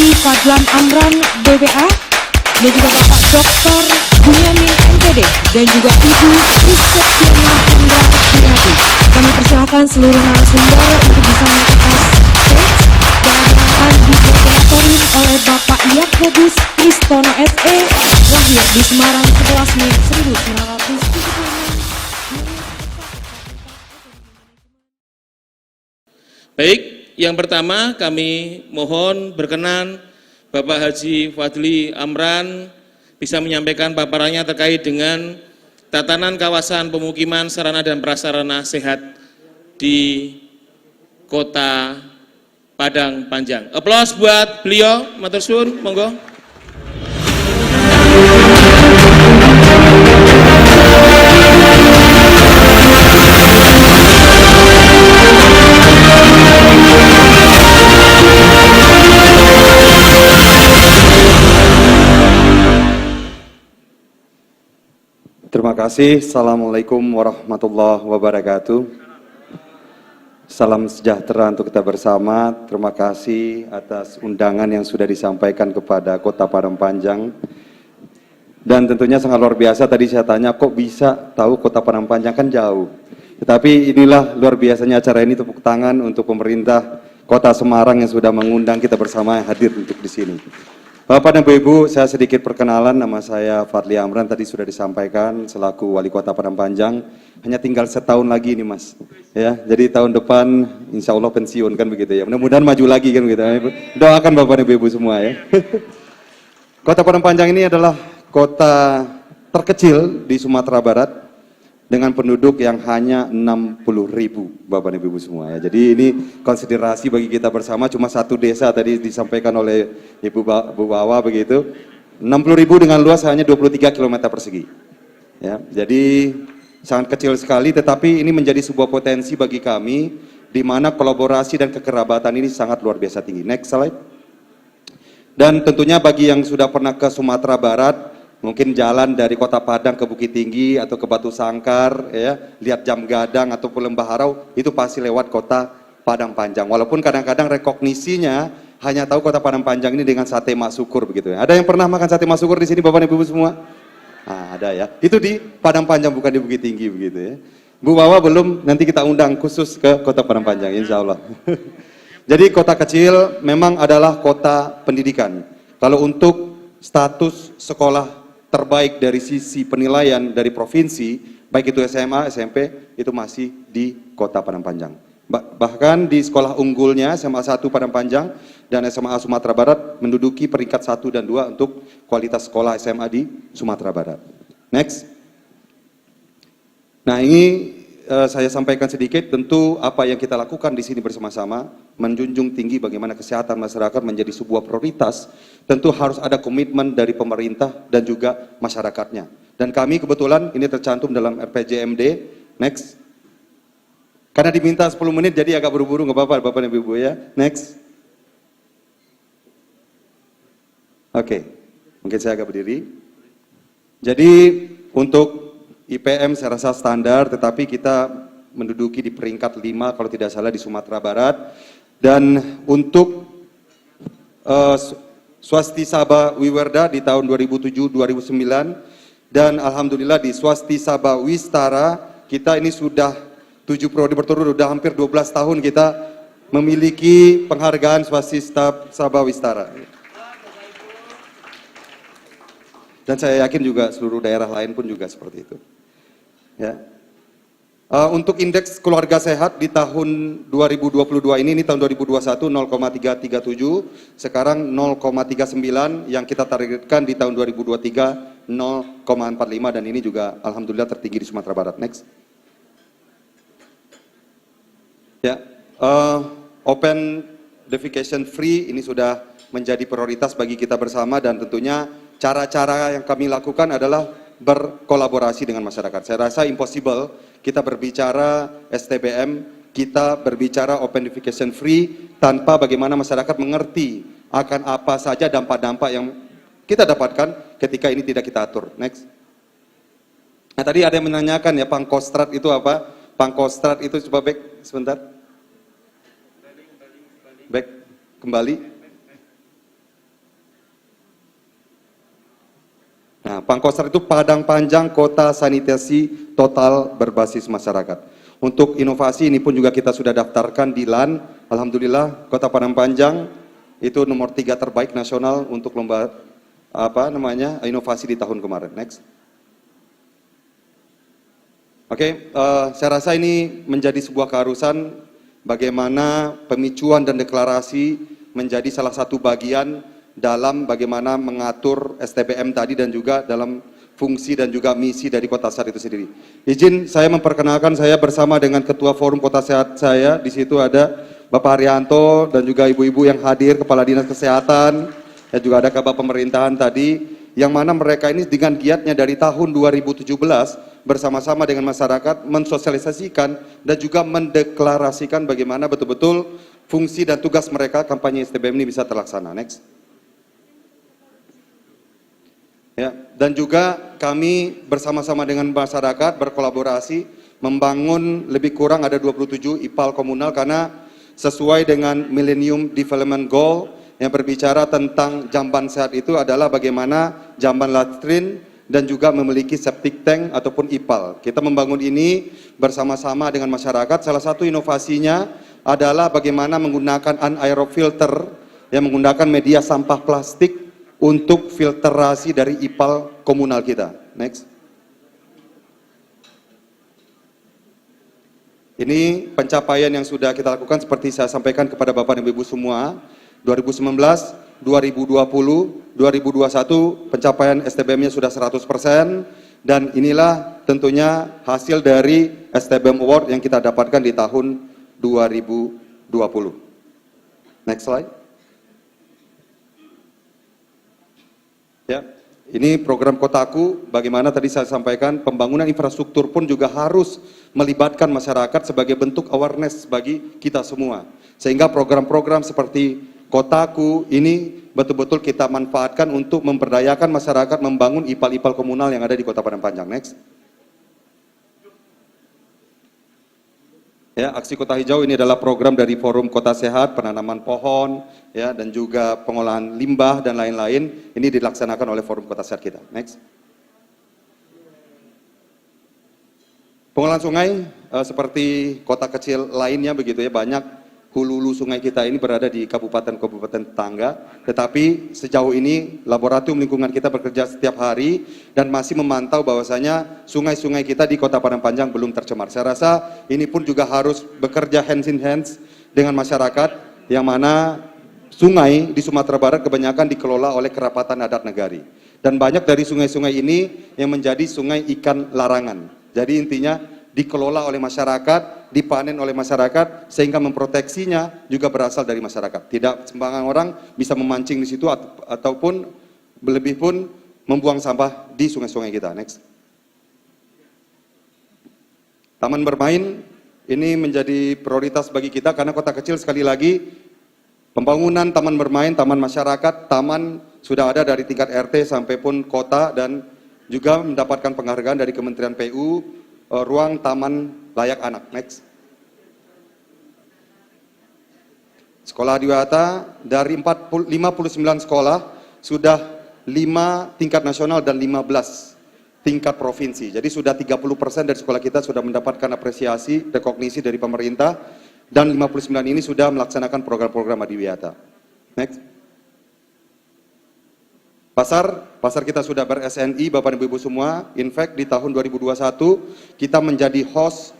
Haji Fadlan Amran BBA, dan juga Bapak Dr. Bunyamin MPD, dan juga Ibu Priscetiana Hendra Priati. Kami persilakan seluruh narasumber untuk bisa naik ke atas stage dan akan dimoratorium oleh Bapak Yakobus Kristono SE, lahir di Semarang 11 Mei 1976. Baik, yang pertama kami mohon berkenan Bapak Haji Fadli Amran bisa menyampaikan paparannya terkait dengan tatanan kawasan pemukiman sarana dan prasarana sehat di Kota Padang Panjang. Aplaus buat beliau, matur suwun, monggo. Terima kasih. Assalamualaikum warahmatullahi wabarakatuh. Salam sejahtera untuk kita bersama. Terima kasih atas undangan yang sudah disampaikan kepada Kota Padang Panjang. Dan tentunya sangat luar biasa, tadi saya tanya kok bisa tahu Kota Padang Panjang, kan jauh. Tetapi inilah luar biasanya acara ini, tepuk tangan untuk pemerintah Kota Semarang yang sudah mengundang kita bersama hadir untuk di sini. Bapak dan Ibu, saya sedikit perkenalan, nama saya Fadli Amran, tadi sudah disampaikan selaku Wali Kota Padang Panjang. Hanya tinggal setahun lagi nih Mas, ya. Jadi tahun depan insya Allah pensiun kan begitu ya. Mudah-mudahan maju lagi kan begitu. Doakan Bapak dan Ibu semua ya. Kota Padang Panjang ini adalah kota terkecil di Sumatera Barat dengan penduduk yang hanya 60.000 Bapak dan Ibu semua ya. Jadi ini konsiderasi bagi kita bersama, cuma satu desa tadi disampaikan oleh Ibu Bawa begitu. 60.000 dengan luas hanya 23 km persegi. Ya, jadi sangat kecil sekali, tetapi ini menjadi sebuah potensi bagi kami di mana kolaborasi dan kekerabatan ini sangat luar biasa tinggi. Next slide. Dan tentunya bagi yang sudah pernah ke Sumatera Barat, mungkin jalan dari Kota Padang ke Bukit Tinggi atau ke Batu Sangkar, ya, lihat Jam Gadang ataupun Lembah Harau, itu pasti lewat Kota Padang Panjang. Walaupun kadang-kadang rekognisinya hanya tahu Kota Padang Panjang ini dengan sate mak syukur begitu ya. Ada yang pernah makan sate mak syukur di sini Bapak dan Ibu semua? Nah, ada ya. Itu di Padang Panjang bukan di Bukit Tinggi begitu ya. Bu Wawa belum, nanti kita undang khusus ke Kota Padang Panjang insya Allah. Jadi kota kecil memang adalah kota pendidikan. Kalau untuk status sekolah terbaik dari sisi penilaian dari provinsi, baik itu SMA, SMP, itu masih di Kota Padang Panjang. Bahkan di sekolah unggulnya SMA 1 Padang Panjang dan SMA Sumatera Barat menduduki peringkat 1 dan 2 untuk kualitas sekolah SMA di Sumatera Barat. Next. Nah, ini saya sampaikan sedikit, tentu apa yang kita lakukan di sini bersama-sama menjunjung tinggi bagaimana kesehatan masyarakat menjadi sebuah prioritas. Tentu harus ada komitmen dari pemerintah dan juga masyarakatnya. Dan kami kebetulan ini tercantum dalam RPJMD. Next. Karena diminta 10 menit jadi agak buru-buru, nggak apa-apa Bapak dan Ibu ya. Next. Oke, mungkin saya agak berdiri. Jadi untuk IPM saya rasa standar, tetapi kita menduduki di peringkat 5 kalau tidak salah di Sumatera Barat. Dan untuk Swasti Sabha Wiwerda di tahun 2007-2009 dan alhamdulillah di Swasti Sabha Wistara kita ini sudah 7 periode berturut, sudah hampir 12 tahun kita memiliki penghargaan Swasti Sabha Wistara. Dan saya yakin juga seluruh daerah lain pun juga seperti itu. Ya. Untuk indeks keluarga sehat di tahun 2022 ini tahun 2021 0,337, sekarang 0,39 yang kita targetkan di tahun 2023 0,45 dan ini juga alhamdulillah tertinggi di Sumatera Barat. Next. Ya, open defecation free ini sudah menjadi prioritas bagi kita bersama dan tentunya cara-cara yang kami lakukan adalah berkolaborasi dengan masyarakat. Saya rasa impossible kita berbicara STBM, kita berbicara open defecation free tanpa bagaimana masyarakat mengerti akan apa saja dampak-dampak yang kita dapatkan ketika ini tidak kita atur. Next. Nah, tadi ada yang menanyakan ya pangkostrat itu apa? Pangkostrat itu coba back sebentar. Back kembali. Nah, Pangkostrat itu Padang Panjang Kota Sanitasi Total Berbasis Masyarakat. Untuk inovasi ini pun juga kita sudah daftarkan di LAN. Alhamdulillah Kota Padang Panjang itu nomor 3 terbaik nasional untuk lomba inovasi di tahun kemarin. Next. Oke, saya rasa ini menjadi sebuah keharusan bagaimana pemicuan dan deklarasi menjadi salah satu bagian dalam bagaimana mengatur STBM tadi dan juga dalam fungsi dan juga misi dari Kota Sehat itu sendiri. Izin saya memperkenalkan saya bersama dengan Ketua Forum Kota Sehat saya. Di situ ada Bapak Haryanto dan juga ibu-ibu yang hadir, Kepala Dinas Kesehatan, dan juga ada Kabak Pemerintahan tadi, yang mana mereka ini dengan giatnya dari tahun 2017 bersama-sama dengan masyarakat mensosialisasikan dan juga mendeklarasikan bagaimana betul-betul fungsi dan tugas mereka kampanye STBM ini bisa terlaksana. Next. Ya, dan juga kami bersama-sama dengan masyarakat berkolaborasi membangun lebih kurang ada 27 IPAL komunal karena sesuai dengan Millennium Development Goal yang berbicara tentang jamban sehat itu adalah bagaimana jamban latrin dan juga memiliki septic tank ataupun IPAL. Kita membangun ini bersama-sama dengan masyarakat. Salah satu inovasinya adalah bagaimana menggunakan anaerob filter yang menggunakan media sampah plastik untuk filterasi dari IPAL komunal kita. Next. Ini pencapaian yang sudah kita lakukan seperti saya sampaikan kepada Bapak dan Ibu semua. 2019, 2020, 2021 pencapaian STBM-nya sudah 100% dan inilah tentunya hasil dari STBM Award yang kita dapatkan di tahun 2020. Next slide. Ya, ini program Kotaku, bagaimana tadi saya sampaikan, pembangunan infrastruktur pun juga harus melibatkan masyarakat sebagai bentuk awareness bagi kita semua. Sehingga program-program seperti Kotaku ini betul-betul kita manfaatkan untuk memberdayakan masyarakat membangun IPAL-IPAL komunal yang ada di Kota Padang Panjang. Next. Ya, Aksi Kota Hijau ini adalah program dari Forum Kota Sehat, penanaman pohon, ya, dan juga pengolahan limbah dan lain-lain. Ini dilaksanakan oleh Forum Kota Sehat kita. Next. Pengolahan sungai seperti kota kecil lainnya begitu ya, banyak hulu-hulu sungai kita ini berada di kabupaten-kabupaten tetangga, tetapi sejauh ini laboratorium lingkungan kita bekerja setiap hari dan masih memantau bahwasanya sungai-sungai kita di Kota Padang Panjang belum tercemar. Saya rasa ini pun juga harus bekerja hands in hands dengan masyarakat, yang mana sungai di Sumatera Barat kebanyakan dikelola oleh kerapatan adat negari. Dan banyak dari sungai-sungai ini yang menjadi sungai ikan larangan. Jadi intinya dikelola oleh masyarakat, dipanen oleh masyarakat, sehingga memproteksinya juga berasal dari masyarakat. Tidak sembarang orang bisa memancing di situ ataupun lebih pun membuang sampah di sungai-sungai kita. Next. Taman bermain ini menjadi prioritas bagi kita karena kota kecil sekali lagi pembangunan taman bermain, taman masyarakat, taman sudah ada dari tingkat RT sampai pun kota dan juga mendapatkan penghargaan dari Kementerian PU ruang taman layak anak. Next. Sekolah Adiwiyata dari 59 sekolah sudah 5 tingkat nasional dan 15 tingkat provinsi. Jadi sudah 30% dari sekolah kita sudah mendapatkan apresiasi, rekognisi dari pemerintah dan 59 ini sudah melaksanakan program-program Adiwiyata. Next. Pasar kita sudah ber-SNI, Bapak dan Ibu semua. In fact, di tahun 2021 kita menjadi host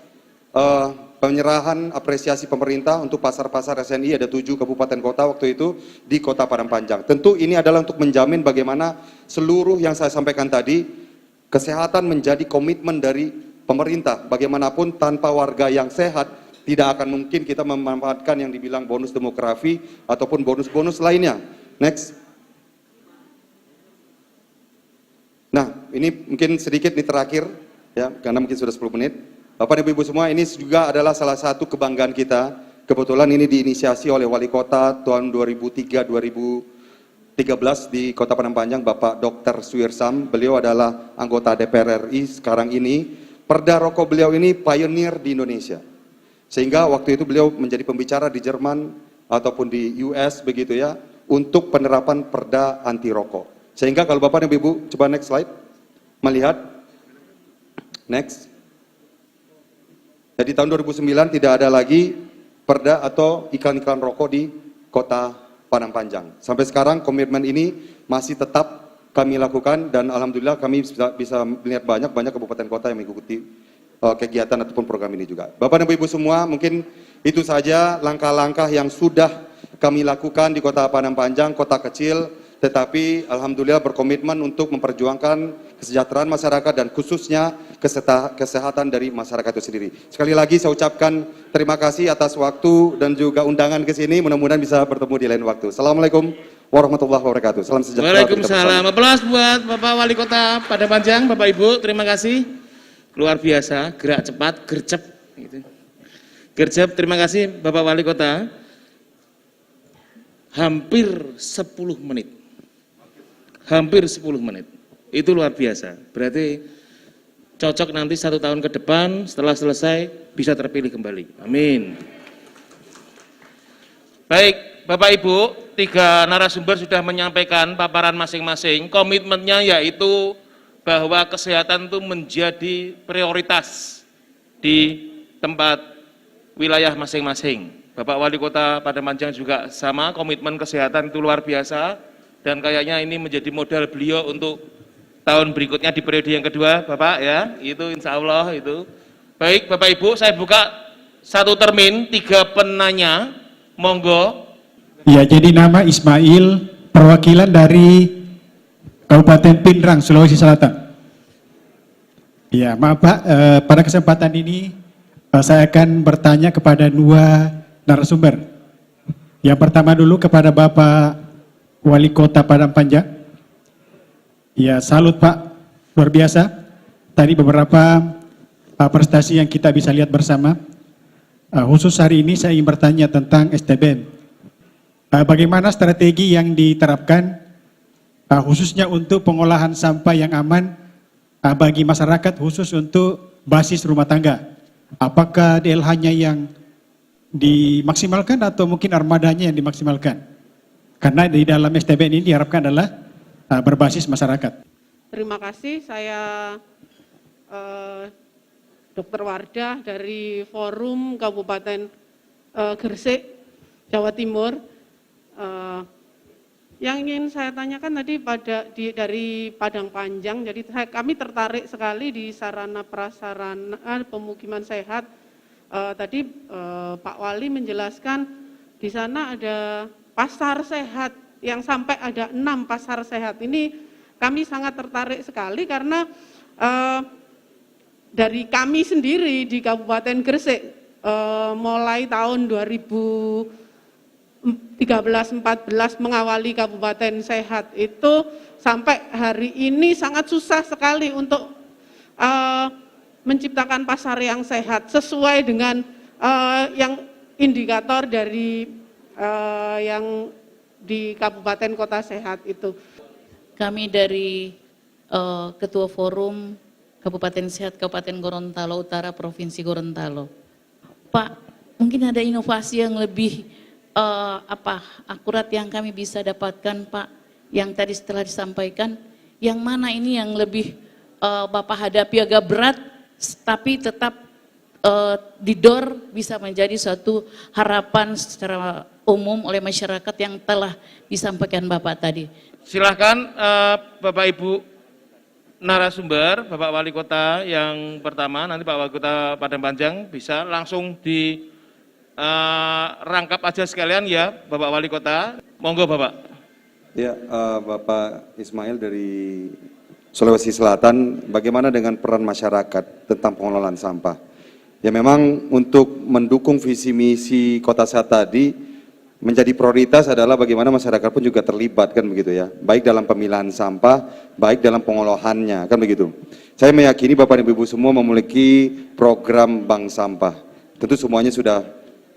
penyerahan apresiasi pemerintah untuk pasar-pasar SNI, ada 7 kabupaten kota waktu itu di Kota Padang Panjang. Tentu ini adalah untuk menjamin bagaimana seluruh yang saya sampaikan tadi, kesehatan menjadi komitmen dari pemerintah. Bagaimanapun tanpa warga yang sehat, tidak akan mungkin kita memanfaatkan yang dibilang bonus demografi ataupun bonus-bonus lainnya. Next. Nah, ini mungkin sedikit nih terakhir, ya, karena mungkin sudah 10 menit. Bapak dan Ibu semua, ini juga adalah salah satu kebanggaan kita. Kebetulan ini diinisiasi oleh Wali Kota tahun 2003-2013 di Kota Padang Panjang, Bapak Dr. Suirsam. Beliau adalah anggota DPR RI sekarang ini. Perda rokok beliau ini pioneer di Indonesia. Sehingga waktu itu beliau menjadi pembicara di Jerman ataupun di US begitu ya, untuk penerapan perda anti rokok. Sehingga kalau Bapak dan Ibu, coba next slide. melihat, next. Jadi tahun 2009 tidak ada lagi perda atau iklan-iklan rokok di Kota Padang Panjang. Sampai sekarang komitmen ini masih tetap kami lakukan dan alhamdulillah kami bisa melihat banyak kabupaten kota yang mengikuti kegiatan ataupun program ini juga. Bapak dan Ibu semua, mungkin itu saja langkah-langkah yang sudah kami lakukan di Kota Padang Panjang, kota kecil, tetapi alhamdulillah berkomitmen untuk memperjuangkan kesejahteraan masyarakat dan khususnya kesehatan dari masyarakat itu sendiri. Sekali lagi saya ucapkan terima kasih atas waktu dan juga undangan ke sini, mudah-mudahan bisa bertemu di lain waktu. Assalamualaikum warahmatullahi wabarakatuh. Salam sejahtera. Waalaikumsalam. Aplaus buat Bapak Wali Kota Padang Panjang, Bapak Ibu, terima kasih. Luar biasa, gerak cepat, gercep. Gitu. Gercep, terima kasih Bapak Wali Kota. Hampir 10 menit. Hampir 10 menit. Itu luar biasa. Berarti cocok nanti 1 tahun ke depan setelah selesai bisa terpilih kembali. Amin. Baik, Bapak Ibu, 3 narasumber sudah menyampaikan paparan masing-masing. Komitmennya yaitu bahwa kesehatan itu menjadi prioritas di tempat wilayah masing-masing. Bapak Wali Kota Padang Panjang juga sama, komitmen kesehatan itu luar biasa dan kayaknya ini menjadi modal beliau untuk tahun berikutnya di periode yang kedua, Bapak ya, itu insya Allah itu. Baik Bapak Ibu, saya buka 1 termin, 3 penanya, monggo. Ya, jadi nama Ismail, perwakilan dari Kabupaten Pindrang, Sulawesi Selatan. Ya, maaf Pak, pada kesempatan ini saya akan bertanya kepada 2 narasumber. Yang pertama dulu kepada Bapak Wali Kota Padang Panjang. Ya, salut Pak, luar biasa. Tadi beberapa prestasi yang kita bisa lihat bersama. Khusus hari ini saya ingin bertanya tentang STBM. Bagaimana strategi yang diterapkan khususnya untuk pengolahan sampah yang aman bagi masyarakat, khusus untuk basis rumah tangga? Apakah DLH-nya yang dimaksimalkan atau mungkin armadanya yang dimaksimalkan? Karena di dalam STBM ini diharapkan adalah berbasis masyarakat. Terima kasih, saya Dr. Wardah dari Forum Kabupaten Gresik, Jawa Timur. Yang ingin saya tanyakan tadi dari Padang Panjang, jadi kami tertarik sekali di sarana prasarana pemukiman sehat. Tadi Pak Wali menjelaskan di sana ada pasar sehat yang sampai ada 6 pasar sehat. Ini kami sangat tertarik sekali karena dari kami sendiri di Kabupaten Gresik mulai tahun 2013-14 mengawali Kabupaten Sehat itu sampai hari ini sangat susah sekali untuk menciptakan pasar yang sehat sesuai dengan yang indikator dari yang di Kabupaten Kota Sehat itu. Kami dari Ketua Forum Kabupaten Sehat Kabupaten Gorontalo Utara Provinsi Gorontalo. Pak, mungkin ada inovasi yang lebih akurat yang kami bisa dapatkan Pak, yang tadi setelah disampaikan, yang mana ini yang lebih Bapak hadapi agak berat, tapi tetap didor bisa menjadi suatu harapan secara umum oleh masyarakat yang telah disampaikan Bapak tadi. Silahkan Bapak Ibu narasumber, Bapak Wali Kota yang pertama, nanti Pak Wali Kota Padang Panjang bisa langsung dirangkap aja sekalian ya Bapak Wali Kota. Monggo Bapak. Ya, Bapak Ismail dari Sulawesi Selatan, bagaimana dengan peran masyarakat tentang pengelolaan sampah? Ya memang untuk mendukung visi misi Kota Sehat tadi, menjadi prioritas adalah bagaimana masyarakat pun juga terlibat kan begitu ya, baik dalam pemilahan sampah, baik dalam pengolahannya kan begitu. Saya meyakini Bapak dan Ibu semua memiliki program bank sampah, tentu semuanya sudah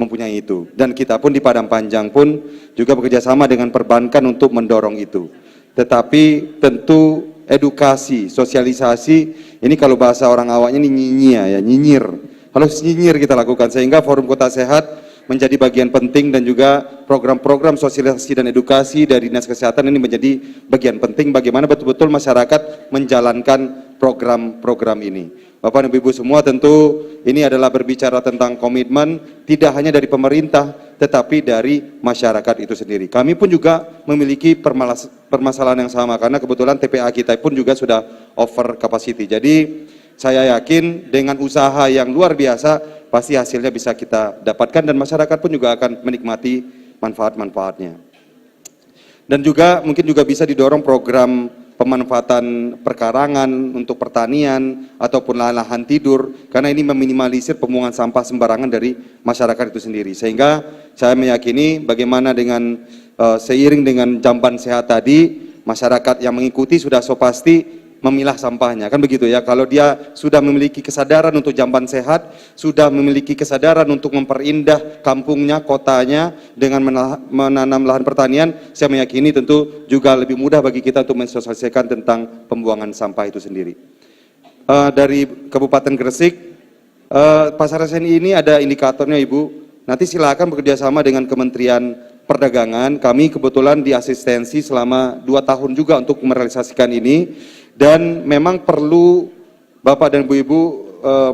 mempunyai itu, dan kita pun di Padang Panjang pun juga bekerjasama dengan perbankan untuk mendorong itu. Tetapi tentu edukasi, sosialisasi, ini kalau bahasa orang awaknya ini nyinyir, harus nyinyir kita lakukan, sehingga Forum Kota Sehat menjadi bagian penting dan juga program-program sosialisasi dan edukasi dari Dinas Kesehatan ini menjadi bagian penting bagaimana betul-betul masyarakat menjalankan program-program ini. Bapak dan Ibu semua, tentu ini adalah berbicara tentang komitmen tidak hanya dari pemerintah, tetapi dari masyarakat itu sendiri. Kami pun juga memiliki permasalahan yang sama, karena kebetulan TPA kita pun juga sudah over capacity. Jadi saya yakin dengan usaha yang luar biasa, pasti hasilnya bisa kita dapatkan dan masyarakat pun juga akan menikmati manfaat-manfaatnya. Dan juga mungkin juga bisa didorong program pemanfaatan perkarangan untuk pertanian ataupun lahan tidur, karena ini meminimalisir pembuangan sampah sembarangan dari masyarakat itu sendiri. Sehingga saya meyakini bagaimana dengan seiring dengan jamban sehat tadi, masyarakat yang mengikuti sudah so pasti memilah sampahnya, kan begitu ya. Kalau dia sudah memiliki kesadaran untuk jamban sehat, sudah memiliki kesadaran untuk memperindah kampungnya, kotanya dengan menanam lahan pertanian, saya meyakini tentu juga lebih mudah bagi kita untuk mensosialisasikan tentang pembuangan sampah itu sendiri. Dari Kabupaten Gresik, Pasar SNI ini ada indikatornya Ibu, nanti silakan bekerjasama dengan Kementerian Perdagangan. Kami kebetulan diasistensi selama 2 tahun juga untuk merealisasikan ini. Dan memang perlu Bapak dan Ibu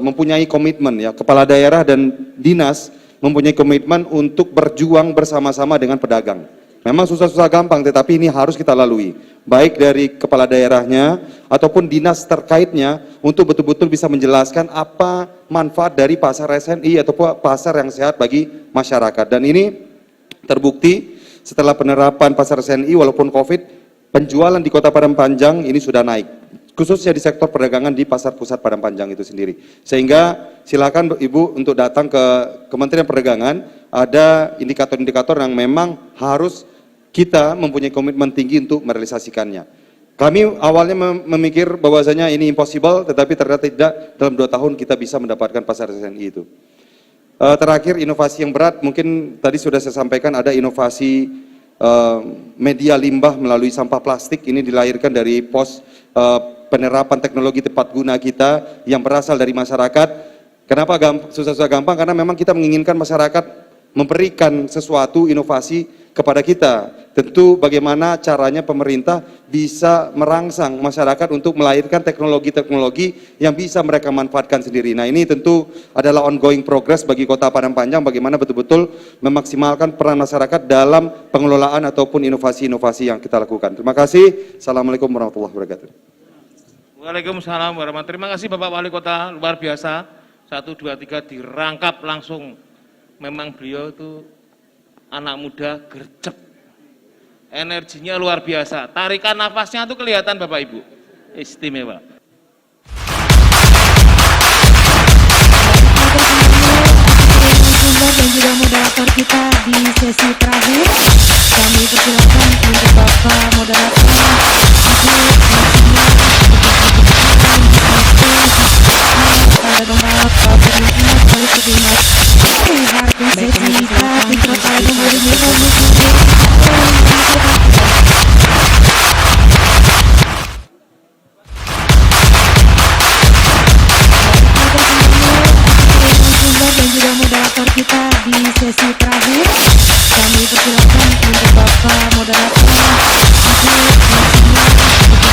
mempunyai komitmen ya, kepala daerah dan dinas mempunyai komitmen untuk berjuang bersama-sama dengan pedagang. Memang susah-susah gampang, tetapi ini harus kita lalui, baik dari kepala daerahnya ataupun dinas terkaitnya, untuk betul-betul bisa menjelaskan apa manfaat dari pasar SNI ataupun pasar yang sehat bagi masyarakat. Dan ini terbukti setelah penerapan pasar SNI, walaupun COVID, penjualan di Kota Padang Panjang ini sudah naik, khususnya di sektor perdagangan di Pasar Pusat Padang Panjang itu sendiri. Sehingga silakan Ibu untuk datang ke Kementerian Perdagangan, ada indikator-indikator yang memang harus kita mempunyai komitmen tinggi untuk merealisasikannya. Kami awalnya memikir bahwasanya ini impossible, tetapi ternyata tidak, dalam 2 tahun kita bisa mendapatkan pasar SNI itu. Terakhir, inovasi yang berat, mungkin tadi sudah saya sampaikan, ada inovasi media limbah melalui sampah plastik. Ini dilahirkan dari pos penerapan teknologi tepat guna kita yang berasal dari masyarakat. Kenapa susah-susah gampang? Karena memang kita menginginkan masyarakat memberikan sesuatu inovasi kepada kita. Tentu bagaimana caranya pemerintah bisa merangsang masyarakat untuk melahirkan teknologi-teknologi yang bisa mereka manfaatkan sendiri. Nah, ini tentu adalah ongoing progress bagi Kota Padang Panjang, bagaimana betul-betul memaksimalkan peran masyarakat dalam pengelolaan ataupun inovasi-inovasi yang kita lakukan. Terima kasih. Assalamualaikum warahmatullahi wabarakatuh. Waalaikumsalam warahmatullahi wabarakatuh. Terima kasih Bapak Wali Kota, luar biasa. 1, 2, 3 dirangkap langsung. Memang beliau itu anak muda gercep, energinya luar biasa, tarikan nafasnya tuh kelihatan Bapak Ibu, istimewa. Dan juga moderator kita di sesi terakhir, kami persilakan untuk Bapak moderator Ibu